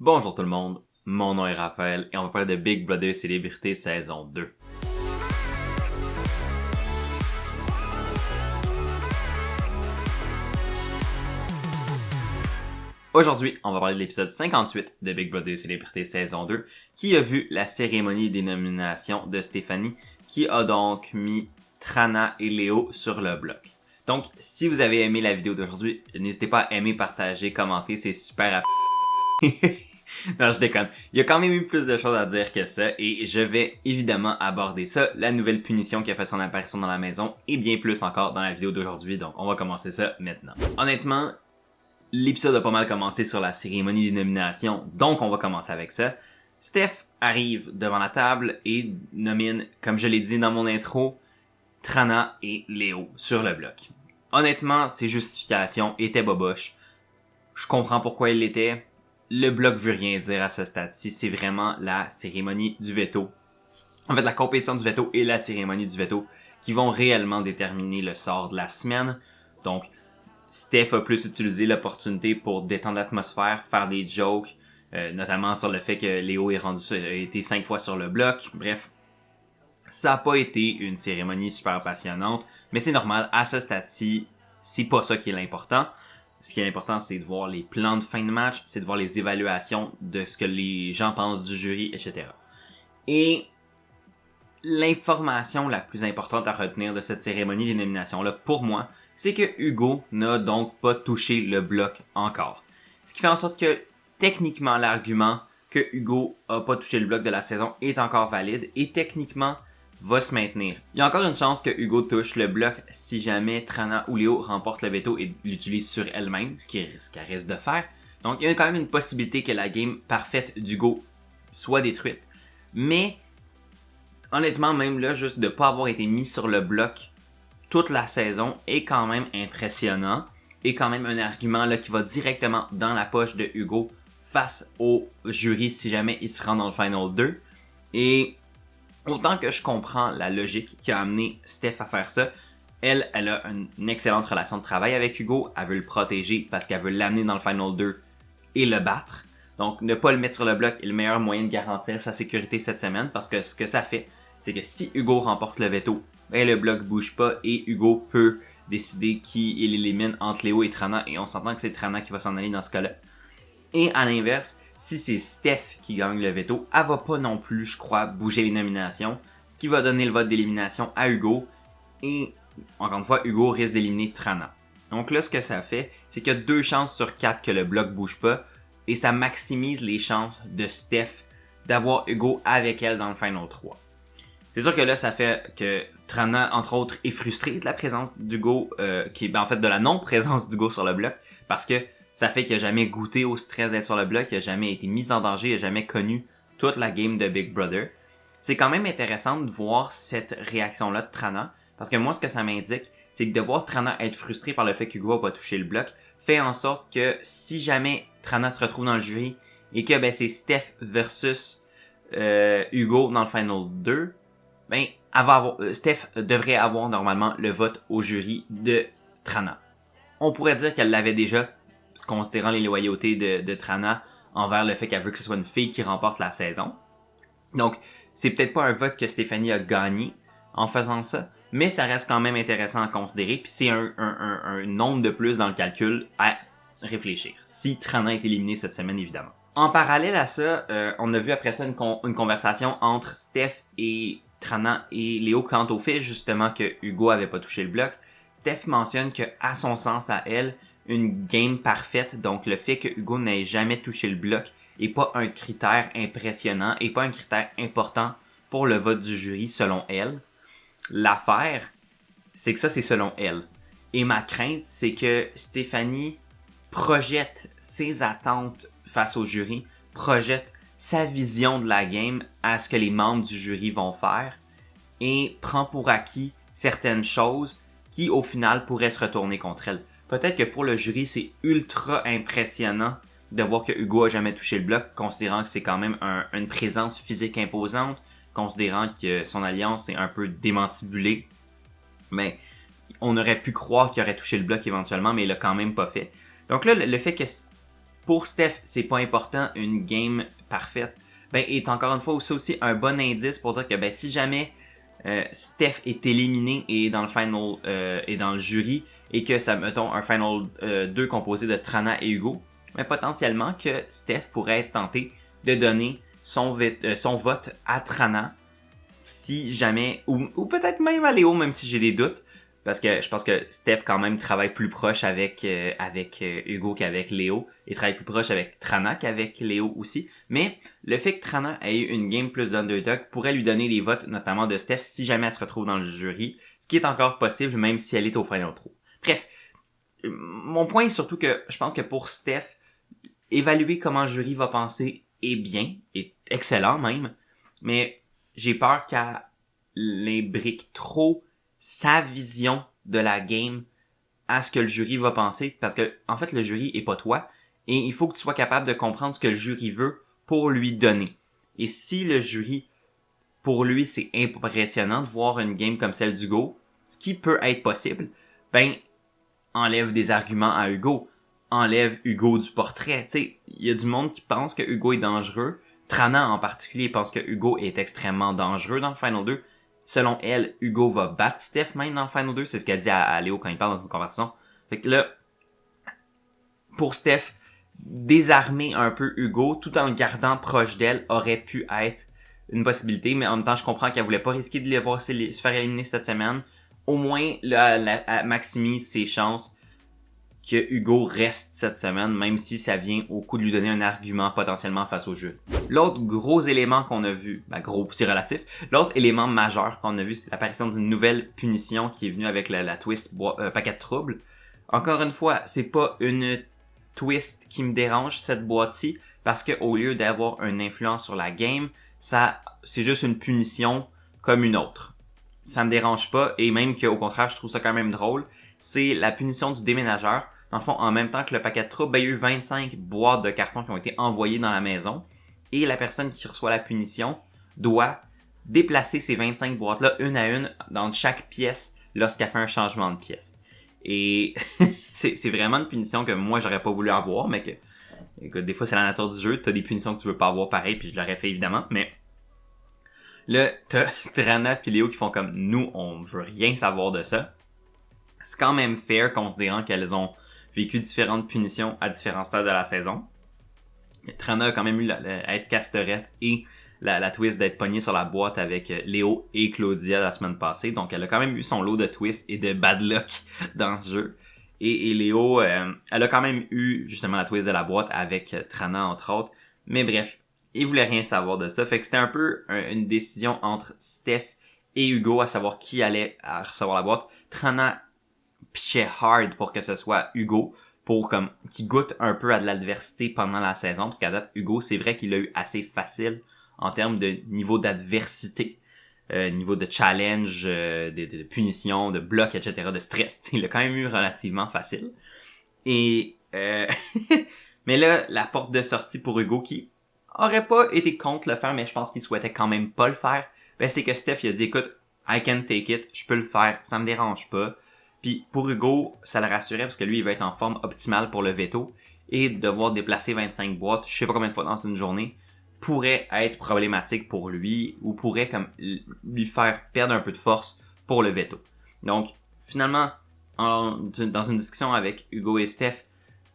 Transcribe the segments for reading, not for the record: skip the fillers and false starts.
Bonjour tout le monde, mon nom est Raphaël et on va parler de Big Brother Célébrité saison 2. Aujourd'hui, on va parler de l'épisode 58 de Big Brother Célébrité saison 2 qui a vu la cérémonie des nominations de Stéphanie qui a donc mis Trana et Léo sur le bloc. Donc, si vous avez aimé la vidéo d'aujourd'hui, n'hésitez pas à aimer, partager, commenter, c'est super à Non, je déconne. Il y a quand même eu plus de choses à dire que ça et je vais évidemment aborder ça, la nouvelle punition qui a fait son apparition dans la maison et bien plus encore dans la vidéo d'aujourd'hui, donc on va commencer ça maintenant. Honnêtement, l'épisode a pas mal commencé sur la cérémonie des nominations, donc on va commencer avec ça. Steph arrive devant la table et nomine, comme je l'ai dit dans mon intro, Trana et Léo sur le bloc. Honnêtement, ses justifications étaient boboches. Je comprends pourquoi il l'était. Le bloc veut rien dire à ce stade-ci, c'est vraiment la cérémonie du veto. En fait, la compétition du veto et la cérémonie du veto qui vont réellement déterminer le sort de la semaine. Donc, Steph a plus utilisé l'opportunité pour détendre l'atmosphère, faire des jokes, notamment sur le fait que Léo a été 5 fois sur le bloc. Bref, ça n'a pas été une cérémonie super passionnante, mais c'est normal, à ce stade-ci, c'est pas ça qui est l'important. Ce qui est important, c'est de voir les plans de fin de match, c'est de voir les évaluations de ce que les gens pensent du jury, etc. Et l'information la plus importante à retenir de cette cérémonie des nominations-là, pour moi, c'est que Hugo n'a donc pas touché le bloc encore. Ce qui fait en sorte que, techniquement, l'argument que Hugo a pas touché le bloc de la saison est encore valide et techniquement va se maintenir. Il y a encore une chance que Hugo touche le bloc si jamais Trana ou Léo remportent le veto et l'utilisent sur elle-même, ce qu'elle risque de faire. Donc il y a quand même une possibilité que la game parfaite d'Hugo soit détruite. Mais honnêtement, même là, juste de pas avoir été mis sur le bloc toute la saison est quand même impressionnant. Et quand même un argument là qui va directement dans la poche de Hugo face au jury si jamais il se rend dans le Final 2. Et autant que je comprends la logique qui a amené Steph à faire ça, elle a une excellente relation de travail avec Hugo, elle veut le protéger parce qu'elle veut l'amener dans le Final 2 et le battre. Donc ne pas le mettre sur le bloc est le meilleur moyen de garantir sa sécurité cette semaine parce que ce que ça fait, c'est que si Hugo remporte le veto, ben le bloc bouge pas et Hugo peut décider qui il élimine entre Léo et Trana et on s'entend que c'est Trana qui va s'en aller dans ce cas-là. Et à l'inverse, si c'est Steph qui gagne le veto, elle va pas non plus, je crois, bouger les nominations, ce qui va donner le vote d'élimination à Hugo, et encore une fois, Hugo risque d'éliminer Trana. Donc là, ce que ça fait, c'est qu'il y a 2 chances sur 4 que le bloc bouge pas, et ça maximise les chances de Steph d'avoir Hugo avec elle dans le Final 3. C'est sûr que là, ça fait que Trana, entre autres, est frustrée de la présence d'Hugo, en fait de la non-présence d'Hugo sur le bloc, parce que ça fait qu'il a jamais goûté au stress d'être sur le bloc, il a jamais été mis en danger, il a jamais connu toute la game de Big Brother. C'est quand même intéressant de voir cette réaction-là de Trana, parce que moi, ce que ça m'indique, c'est que de voir Trana être frustrée par le fait qu'Hugo n'a pas touché le bloc, fait en sorte que si jamais Trana se retrouve dans le jury, et que c'est Steph versus Hugo dans le Final 2, Steph devrait avoir normalement le vote au jury de Trana. On pourrait dire qu'elle l'avait déjà, considérant les loyautés de Trana envers le fait qu'elle veut que ce soit une fille qui remporte la saison. Donc, c'est peut-être pas un vote que Stéphanie a gagné en faisant ça, mais ça reste quand même intéressant à considérer, puis c'est un nombre de plus dans le calcul à réfléchir, si Trana est éliminée cette semaine, évidemment. En parallèle à ça, on a vu après ça une conversation entre Steph et Trana et Léo quant au fait justement que Hugo avait pas touché le bloc. Steph mentionne que, à son sens à elle, une game parfaite, donc le fait que Hugo n'ait jamais touché le bloc est pas un critère impressionnant et pas un critère important pour le vote du jury selon elle. L'affaire, c'est que ça c'est selon elle. Et ma crainte, c'est que Stéphanie projette ses attentes face au jury, projette sa vision de la game à ce que les membres du jury vont faire et prend pour acquis certaines choses qui au final pourraient se retourner contre elle. Peut-être que pour le jury, c'est ultra impressionnant de voir que Hugo a jamais touché le bloc, considérant que c'est quand même une présence physique imposante, considérant que son alliance est un peu démantibulée. Mais on aurait pu croire qu'il aurait touché le bloc éventuellement, mais il l'a quand même pas fait. Donc là, le fait que pour Steph, c'est pas important une game parfaite. Ben, est encore une fois aussi un bon indice pour dire que ben si jamais Steph est éliminé et est dans le final et dans le jury et que ça mettons un final 2 composé de Trana et Hugo, mais potentiellement que Steph pourrait être tenté de donner son vote à Trana si jamais ou peut-être même à Léo même si j'ai des doutes. Parce que je pense que Steph quand même travaille plus proche avec Hugo qu'avec Léo. Et travaille plus proche avec Trana qu'avec Léo aussi. Mais le fait que Trana ait eu une game plus d'underdog pourrait lui donner les votes, notamment de Steph, si jamais elle se retrouve dans le jury. Ce qui est encore possible, même si elle est au final 3. Bref, mon point est surtout que je pense que pour Steph, évaluer comment le jury va penser est bien, est excellent même. Mais j'ai peur qu'elle imbrique trop sa vision de la game à ce que le jury va penser, parce que en fait le jury est pas toi, et il faut que tu sois capable de comprendre ce que le jury veut pour lui donner. Et si le jury, pour lui c'est impressionnant de voir une game comme celle d'Hugo, ce qui peut être possible, ben enlève des arguments à Hugo, enlève Hugo du portrait. Tu sais, il y a du monde qui pense que Hugo est dangereux, Trana en particulier pense que Hugo est extrêmement dangereux dans le Final 2. Selon elle, Hugo va battre Steph même dans le Final 2. C'est ce qu'elle dit à Léo quand il parle dans une conversation. Fait que là, pour Steph, désarmer un peu Hugo tout en le gardant proche d'elle aurait pu être une possibilité. Mais en même temps, je comprends qu'elle voulait pas risquer de les voir se faire éliminer cette semaine. Au moins, là, elle maximise ses chances que Hugo reste cette semaine, même si ça vient au coup de lui donner un argument potentiellement face au jeu. L'autre gros élément qu'on a vu, ben gros, c'est relatif, l'autre élément majeur qu'on a vu, c'est l'apparition d'une nouvelle punition qui est venue avec la twist paquet de troubles. Encore une fois, c'est pas une twist qui me dérange, cette boîte-ci, parce que au lieu d'avoir une influence sur la game, c'est juste une punition comme une autre. Ça me dérange pas, et même qu'au contraire, je trouve ça quand même drôle. C'est la punition du déménageur. Dans le fond, en même temps que le paquet de troubles, il y a eu 25 boîtes de carton qui ont été envoyées dans la maison. Et la personne qui reçoit la punition doit déplacer ces 25 boîtes-là une à une dans chaque pièce lorsqu'elle fait un changement de pièce. Et c'est vraiment une punition que moi, j'aurais pas voulu avoir, mais que, écoute, des fois, c'est la nature du jeu. T'as des punitions que tu veux pas avoir pareil, puis je l'aurais fait évidemment, mais là, t'as Trana pis Léo qui font comme nous, on veut rien savoir de ça. C'est quand même fair, considérant qu'elles ont vécu différentes punitions à différents stades de la saison. Trana a quand même eu être castorette et la twist d'être pognée sur la boîte avec Léo et Claudia la semaine passée. Donc elle a quand même eu son lot de twists et de bad luck dans le jeu. Et Léo, elle a quand même eu justement la twist de la boîte avec Trana entre autres. Mais bref, il voulait rien savoir de ça. Fait que c'était un peu une décision entre Steph et Hugo à savoir qui allait recevoir la boîte. Trana pichait hard pour que ce soit Hugo, pour comme qu'il goûte un peu à de l'adversité pendant la saison, parce qu'à date, Hugo, c'est vrai qu'il a eu assez facile en termes de niveau d'adversité, niveau de challenge, de punition, de bloc, etc., de stress. Il a quand même eu relativement facile. Et mais là, la porte de sortie pour Hugo, qui aurait pas été contre le faire, mais je pense qu'il souhaitait quand même pas le faire, ben c'est que Steph il a dit, écoute, I can take it, je peux le faire, ça me dérange pas. Puis pour Hugo, ça le rassurait parce que lui, il va être en forme optimale pour le veto. Et devoir déplacer 25 boîtes, je sais pas combien de fois dans une journée, pourrait être problématique pour lui ou pourrait comme lui faire perdre un peu de force pour le veto. Donc, finalement, dans une discussion avec Hugo et Steph,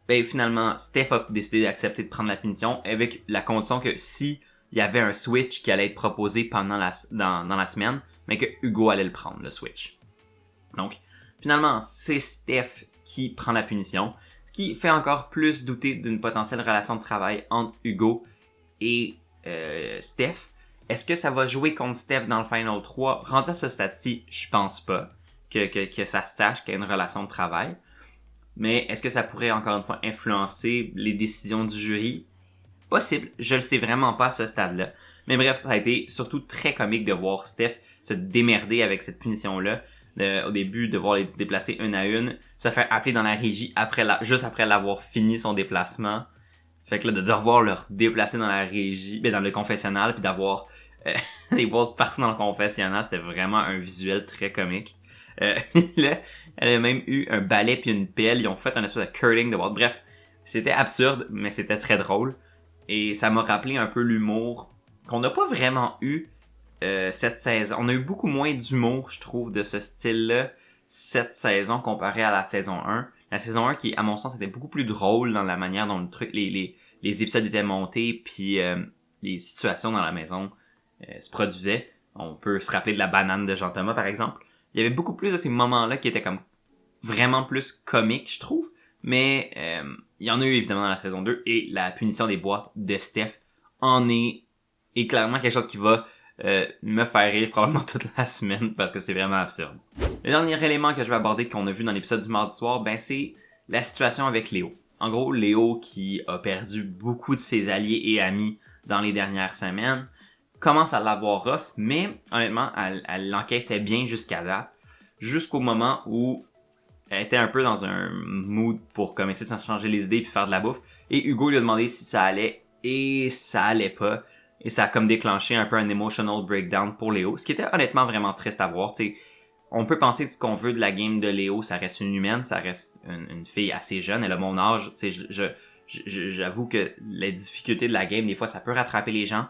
ben finalement, Steph a décidé d'accepter de prendre la punition avec la condition que si il y avait un switch qui allait être proposé pendant dans la semaine, mais que Hugo allait le prendre, le switch. Donc, finalement, c'est Steph qui prend la punition, ce qui fait encore plus douter d'une potentielle relation de travail entre Hugo et Steph. Est-ce que ça va jouer contre Steph dans le Final 3? Rendu à ce stade-ci, je pense pas que ça se sache qu'il y a une relation de travail. Mais est-ce que ça pourrait encore une fois influencer les décisions du jury? Possible, je le sais vraiment pas à ce stade-là. Mais bref, ça a été surtout très comique de voir Steph se démerder avec cette punition-là. Au début, devoir les déplacer une à une, se faire appeler dans la régie juste après l'avoir fini son déplacement. Fait que là, de devoir le déplacer dans la régie, dans le confessionnal, puis d'avoir des boîtes partout dans le confessionnal, c'était vraiment un visuel très comique. Là, elle a même eu un balai puis une pelle, ils ont fait un espèce de curling de boîte. Bref, C'était absurde, mais c'était très drôle. Et ça m'a rappelé un peu l'humour qu'on n'a pas vraiment eu cette saison. On a eu beaucoup moins d'humour, je trouve, de ce style-là cette saison comparé à la saison 1. La saison 1 qui, à mon sens, était beaucoup plus drôle dans la manière dont les épisodes étaient montés, puis les situations dans la maison se produisaient. On peut se rappeler de la banane de Jean-Thomas, par exemple. Il y avait beaucoup plus de ces moments-là qui étaient comme vraiment plus comiques, je trouve. Mais il y en a eu évidemment dans la saison 2, et la punition des boîtes de Steph est clairement quelque chose qui va me faire rire probablement toute la semaine parce que c'est vraiment absurde. Le dernier élément que je vais aborder qu'on a vu dans l'épisode du mardi soir, ben c'est la situation avec Léo. En gros, Léo qui a perdu beaucoup de ses alliés et amis dans les dernières semaines, commence à l'avoir rough, mais honnêtement, elle l'encaissait bien jusqu'à date, jusqu'au moment où elle était un peu dans un mood pour comme essayer de changer les idées puis faire de la bouffe, et Hugo lui a demandé si ça allait, et ça allait pas, et ça a comme déclenché un peu un emotional breakdown pour Léo, ce qui était honnêtement vraiment triste à voir. T'sais, on peut penser de ce qu'on veut de la game de Léo, ça reste une humaine, ça reste une fille assez jeune, elle a mon âge, j'avoue que les difficultés de la game, des fois ça peut rattraper les gens,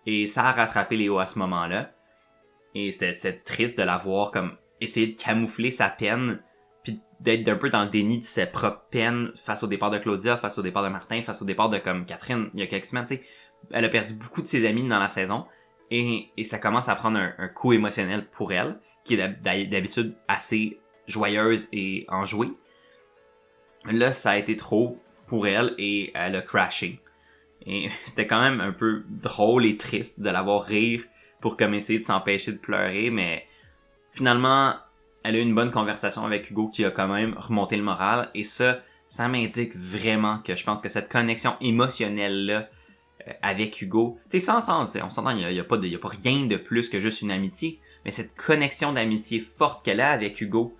et ça a rattrapé Léo à ce moment-là. Et c'était triste de la voir comme essayer de camoufler sa peine, puis d'être un peu dans le déni de ses propres peines face au départ de Claudia, face au départ de Martin, face au départ de comme Catherine il y a quelques semaines. Tu sais, elle a perdu beaucoup de ses amis dans la saison, et ça commence à prendre un coup émotionnel pour elle, qui est d'habitude assez joyeuse et enjouée. Là, ça a été trop pour elle, et elle a crashé. Et c'était quand même un peu drôle et triste de la voir rire pour comme essayer de s'empêcher de pleurer, mais finalement, elle a eu une bonne conversation avec Hugo qui a quand même remonté le moral, et ça m'indique vraiment que je pense que cette connexion émotionnelle-là avec Hugo, tu sais, on s'entend, il y a pas rien de plus que juste une amitié, mais cette connexion d'amitié forte qu'elle a avec Hugo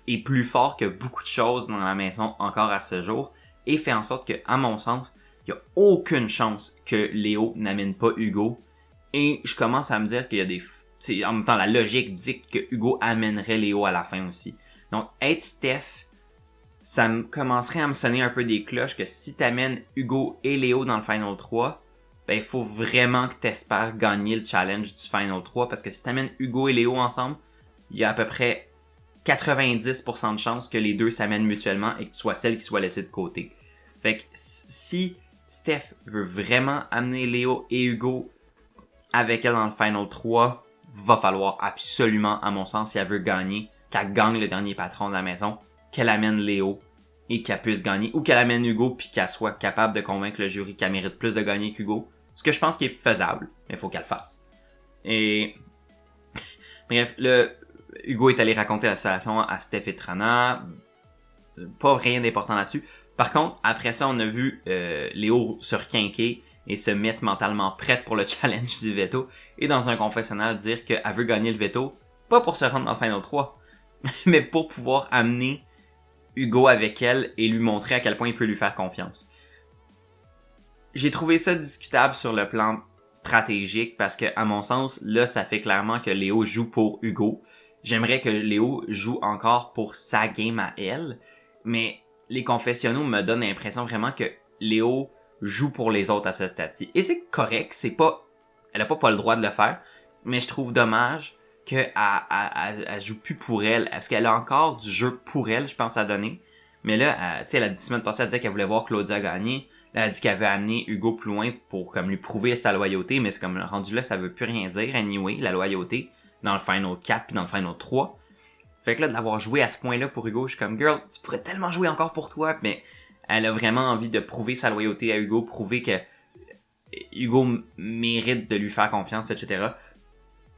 est plus fort que beaucoup de choses dans la maison encore à ce jour, et fait en sorte que, à mon sens, il y a aucune chance que Léo n'amène pas Hugo. Et je commence à me dire qu'il y a des... en même temps, la logique dicte que Hugo amènerait Léo à la fin aussi. Donc, être Steph, ça commencerait à me sonner un peu des cloches que si t'amènes Hugo et Léo dans le Final 3, ben, il faut vraiment que t'espères gagner le challenge du Final 3. Parce que si t'amènes Hugo et Léo ensemble, il y a à peu près 90% de chances que les deux s'amènent mutuellement et que tu sois celle qui soit laissée de côté. Fait que si Steph veut vraiment amener Léo et Hugo avec elle dans le Final 3, va falloir absolument, à mon sens, si elle veut gagner, qu'elle gagne le dernier patron de la maison, qu'elle amène Léo et qu'elle puisse gagner, ou qu'elle amène Hugo puis qu'elle soit capable de convaincre le jury qu'elle mérite plus de gagner qu'Hugo. Ce que je pense qui est faisable, mais il faut qu'elle le fasse. Et bref, Hugo est allé raconter la situation à Steph et Trana. Pas rien d'important là-dessus. Par contre, après ça, on a vu Léo se requinquer et se mettre mentalement prête pour le challenge du veto, et dans un confessionnal dire qu'elle veut gagner le veto, pas pour se rendre dans le Final 3, mais pour pouvoir amener Hugo avec elle et lui montrer à quel point il peut lui faire confiance. J'ai trouvé ça discutable sur le plan stratégique parce que, à mon sens, là, ça fait clairement que Léo joue pour Hugo. J'aimerais que Léo joue encore pour sa game à elle, mais les confessionnaux me donnent l'impression vraiment que Léo joue pour les autres à ce stade-ci. Et c'est correct, elle a pas le droit de le faire, mais je trouve dommage qu'elle joue plus pour elle, parce qu'elle a encore du jeu pour elle, je pense, à donner. Mais là, tu sais, elle a dit semaine passée, elle disait qu'elle voulait voir Claudia gagner. Là, elle a dit qu'elle veut amener Hugo plus loin pour comme lui prouver sa loyauté, mais c'est comme rendu là, ça veut plus rien dire, anyway, la loyauté, dans le Final 4 puis dans le Final 3. Fait que là, de l'avoir joué à ce point-là pour Hugo, je suis comme, girl, tu pourrais tellement jouer encore pour toi, mais elle a vraiment envie de prouver sa loyauté à Hugo, prouver que Hugo mérite de lui faire confiance, etc.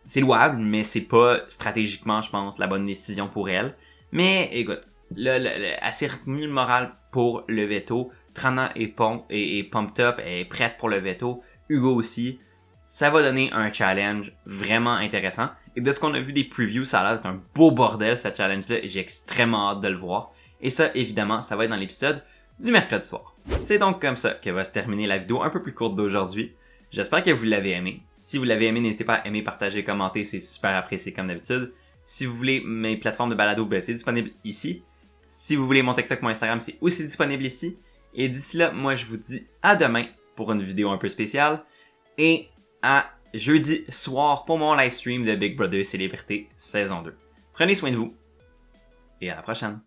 C'est louable, mais c'est pas stratégiquement, je pense, la bonne décision pour elle. Mais écoute, là, elle s'est retenue le moral pour le veto. Trana est pumped up, elle est prête pour le veto. Hugo aussi. Ça va donner un challenge vraiment intéressant. Et de ce qu'on a vu des previews, ça a l'air d'être un beau bordel, ce challenge-là, et j'ai extrêmement hâte de le voir. Et ça, évidemment, ça va être dans l'épisode du mercredi soir. C'est donc comme ça que va se terminer la vidéo un peu plus courte d'aujourd'hui. J'espère que vous l'avez aimé. Si vous l'avez aimé, n'hésitez pas à aimer, partager, commenter, c'est super apprécié comme d'habitude. Si vous voulez mes plateformes de balado, ben c'est disponible ici. Si vous voulez mon TikTok, mon Instagram, c'est aussi disponible ici. Et d'ici là, moi je vous dis à demain pour une vidéo un peu spéciale. Et à jeudi soir pour mon live stream de Big Brother Célébrité saison 2. Prenez soin de vous et à la prochaine.